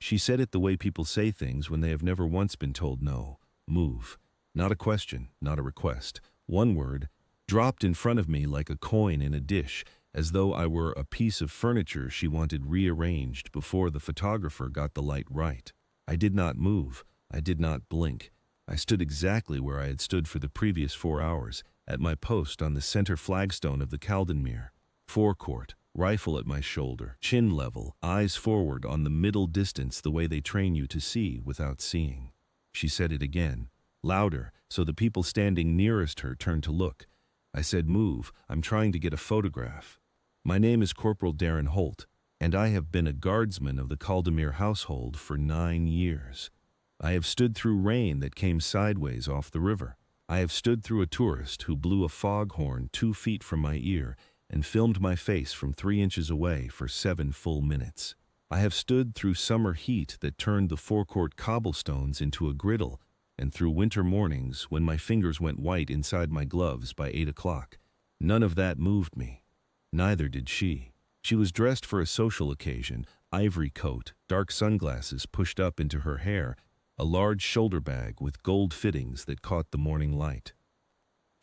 She said it the way people say things when they have never once been told no. Move. Not a question, not a request. One word, dropped in front of me like a coin in a dish, as though I were a piece of furniture she wanted rearranged before the photographer got the light right. I did not move. I did not blink. I stood exactly where I had stood for the previous 4 hours, at my post on the center flagstone of the Caldenmere. Forecourt, rifle at my shoulder, chin level, eyes forward on the middle distance the way they train you to see without seeing. She said it again, louder, so the people standing nearest her turned to look. I said, "Move, I'm trying to get a photograph." My name is Corporal Darren Holt, and I have been a guardsman of the Caldenmere household for 9 years. I have stood through rain that came sideways off the river. I have stood through a tourist who blew a foghorn 2 feet from my ear and filmed my face from 3 inches away for 7 full minutes. I have stood through summer heat that turned the forecourt cobblestones into a griddle, and through winter mornings when my fingers went white inside my gloves by 8 o'clock. None of that moved me. Neither did she. She was dressed for a social occasion, ivory coat, dark sunglasses pushed up into her hair, a large shoulder bag with gold fittings that caught the morning light.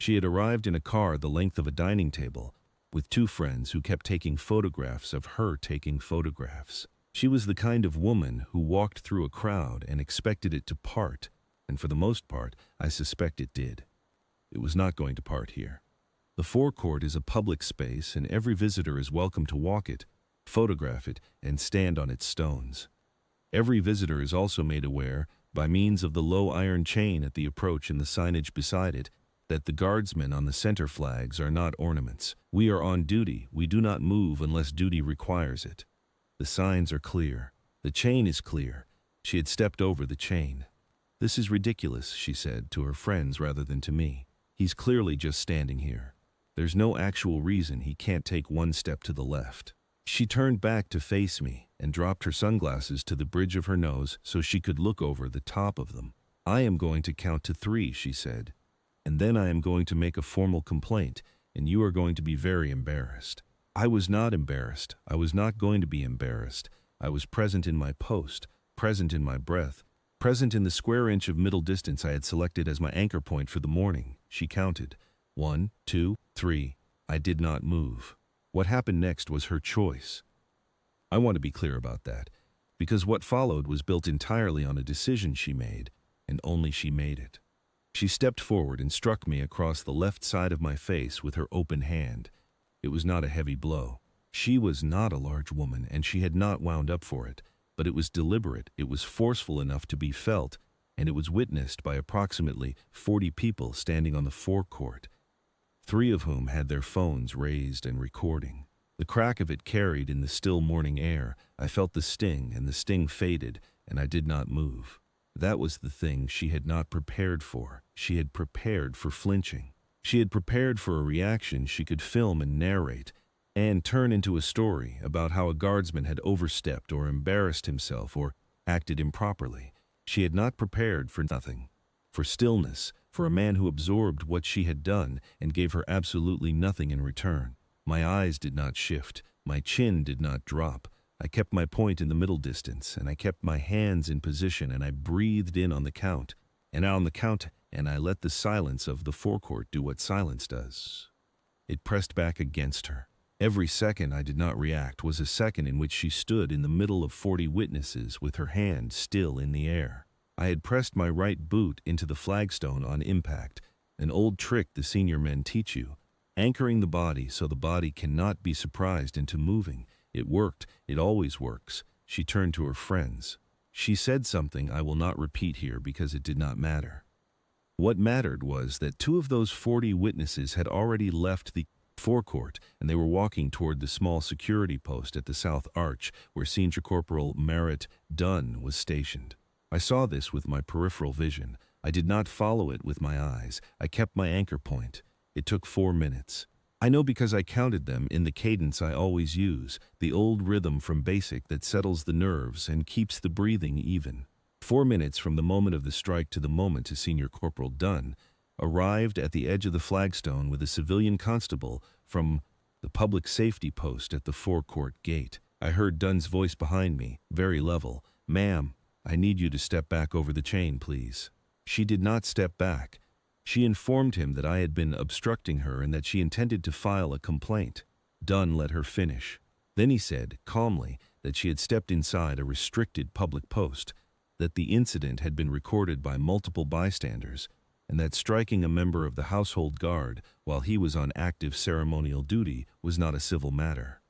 She had arrived in a car the length of a dining table, with 2 friends who kept taking photographs of her taking photographs. She was the kind of woman who walked through a crowd and expected it to part, and for the most part, I suspect it did. It was not going to part here. The forecourt is a public space, and every visitor is welcome to walk it, photograph it, and stand on its stones. Every visitor is also made aware, by means of the low iron chain at the approach and the signage beside it, that the guardsmen on the center flags are not ornaments. We are on duty. We do not move unless duty requires it. The signs are clear. The chain is clear. She had stepped over the chain. "This is ridiculous," she said, to her friends rather than to me. "He's clearly just standing here. There's no actual reason he can't take 1 step to the left." She turned back to face me and dropped her sunglasses to the bridge of her nose so she could look over the top of them. "I am going to count to 3, she said, "and then I am going to make a formal complaint, and you are going to be very embarrassed." I was not embarrassed. I was not going to be embarrassed. I was present in my post, present in my breath, present in the square inch of middle distance I had selected as my anchor point for the morning. She counted. 1, 2, 3. I did not move. What happened next was her choice. I want to be clear about that, because what followed was built entirely on a decision she made, and only she made it. She stepped forward and struck me across the left side of my face with her open hand. It was not a heavy blow. She was not a large woman, and she had not wound up for it, but it was deliberate, it was forceful enough to be felt, and it was witnessed by approximately 40 people standing on the forecourt, 3 of whom had their phones raised and recording. The crack of it carried in the still morning air. I felt the sting, and the sting faded, and I did not move. That was the thing she had not prepared for. She had prepared for flinching. She had prepared for a reaction she could film and narrate, and turn into a story about how a guardsman had overstepped or embarrassed himself or acted improperly. She had not prepared for nothing. For stillness, for a man who absorbed what she had done and gave her absolutely nothing in return. My eyes did not shift. My chin did not drop. I kept my point in the middle distance, and I kept my hands in position, and I breathed in on the count, and out on the count, and I let the silence of the forecourt do what silence does. It pressed back against her. Every second I did not react was a second in which she stood in the middle of 40 witnesses with her hand still in the air. I had pressed my right boot into the flagstone on impact, an old trick the senior men teach you, anchoring the body so the body cannot be surprised into moving. It worked. It always works. She turned to her friends. She said something I will not repeat here because it did not matter. What mattered was that 2 of those 40 witnesses had already left the forecourt, and they were walking toward the small security post at the South Arch where Senior Corporal Merritt Dunn was stationed. I saw this with my peripheral vision. I did not follow it with my eyes. I kept my anchor point. It took 4 minutes. I know because I counted them in the cadence I always use, the old rhythm from basic that settles the nerves and keeps the breathing even. 4 minutes from the moment of the strike to the moment to Senior Corporal Dunn arrived at the edge of the flagstone with a civilian constable from the public safety post at the forecourt gate. I heard Dunn's voice behind me, very level. "Ma'am, I need you to step back over the chain, please." She did not step back. She informed him that I had been obstructing her and that she intended to file a complaint. Dunn let her finish. Then he said, calmly, that she had stepped inside a restricted public post, that the incident had been recorded by multiple bystanders, and that striking a member of the household guard while he was on active ceremonial duty was not a civil matter.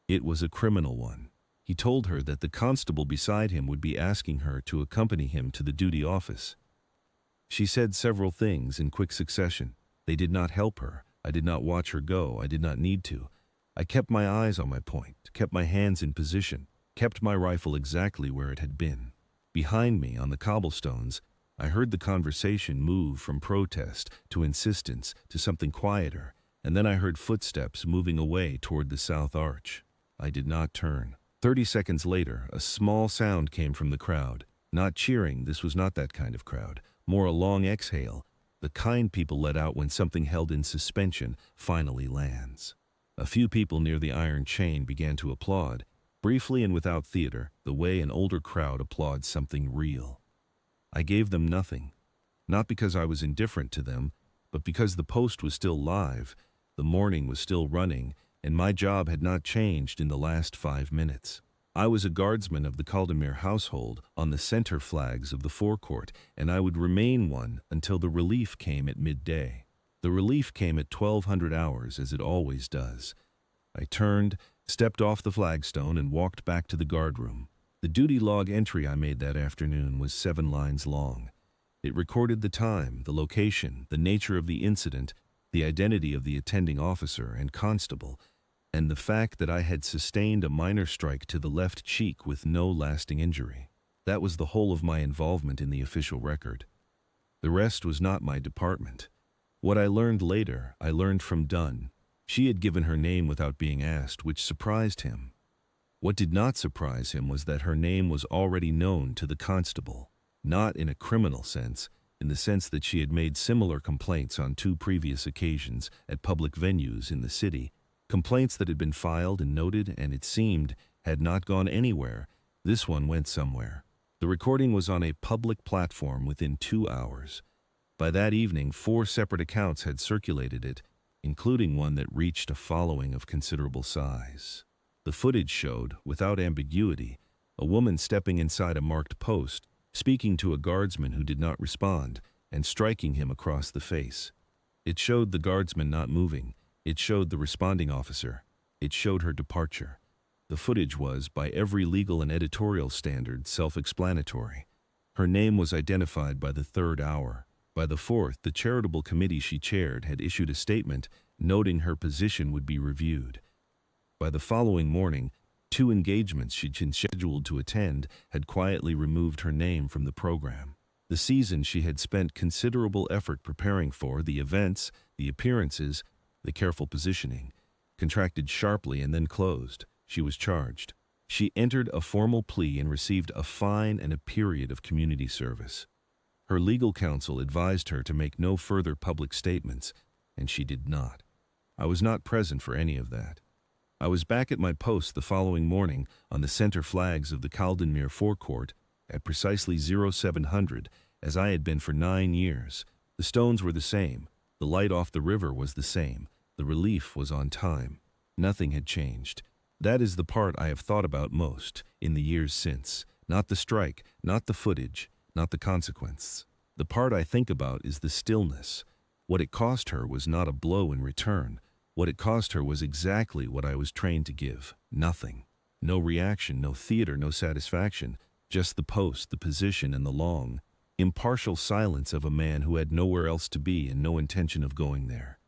It was a criminal one. He told her that the constable beside him would be asking her to accompany him to the duty office. She said several things in quick succession. They did not help her. I did not watch her go. I did not need to. I kept my eyes on my point, kept my hands in position, kept my rifle exactly where it had been. Behind me, on the cobblestones, I heard the conversation move from protest to insistence to something quieter, and then I heard footsteps moving away toward the south arch. I did not turn. 30 seconds later, a small sound came from the crowd. Not cheering, this was not that kind of crowd. More a long exhale, the kind people let out when something held in suspension finally lands. A few people near the iron chain began to applaud, briefly and without theater, the way an older crowd applauds something real. I gave them nothing, not because I was indifferent to them, but because the post was still live, the morning was still running, and my job had not changed in the last 5 minutes. I was a guardsman of the Kaldemir household on the center flags of the forecourt, and I would remain one until the relief came at midday. The relief came at 1200 hours, as it always does. I turned, stepped off the flagstone, and walked back to the guardroom. The duty log entry I made that afternoon was 7 lines long. It recorded the time, the location, the nature of the incident, the identity of the attending officer and constable, and the fact that I had sustained a minor strike to the left cheek with no lasting injury. That was the whole of my involvement in the official record. The rest was not my department. What I learned later, I learned from Dunn. She had given her name without being asked, which surprised him. What did not surprise him was that her name was already known to the constable, not in a criminal sense, in the sense that she had made similar complaints on 2 previous occasions at public venues in the city, complaints that had been filed and noted and, it seemed, had not gone anywhere. This one went somewhere. The recording was on a public platform within 2 hours. By that evening, 4 separate accounts had circulated it, including one that reached a following of considerable size. The footage showed, without ambiguity, a woman stepping inside a marked post, speaking to a guardsman who did not respond, and striking him across the face. It showed the guardsman not moving. It showed the responding officer. It showed her departure. The footage was, by every legal and editorial standard, self-explanatory. Her name was identified by the 3rd hour. By the 4th, the charitable committee she chaired had issued a statement noting her position would be reviewed. By the following morning, 2 engagements she'd been scheduled to attend had quietly removed her name from the program. The season she had spent considerable effort preparing for, the events, the appearances, the careful positioning, contracted sharply and then closed. She was charged. She entered a formal plea and received a fine and a period of community service. Her legal counsel advised her to make no further public statements, and she did not. I was not present for any of that. I was back at my post the following morning on the center flags of the Kaldemir forecourt at precisely 0700, as I had been for 9 years. The stones were the same. The light off the river was the same. The relief was on time. Nothing had changed. That is the part I have thought about most in the years since. Not the strike, not the footage, not the consequence. The part I think about is the stillness. What it cost her was not a blow in return. What it cost her was exactly what I was trained to give. Nothing. No reaction, no theater, no satisfaction. Just the post, the position, and the long, impartial silence of a man who had nowhere else to be and no intention of going there.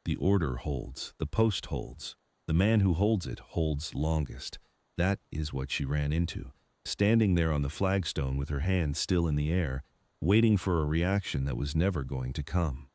The order holds. The post holds. The man who holds it holds longest. That is what she ran into, standing there on the flagstone with her hands still in the air, waiting for a reaction that was never going to come.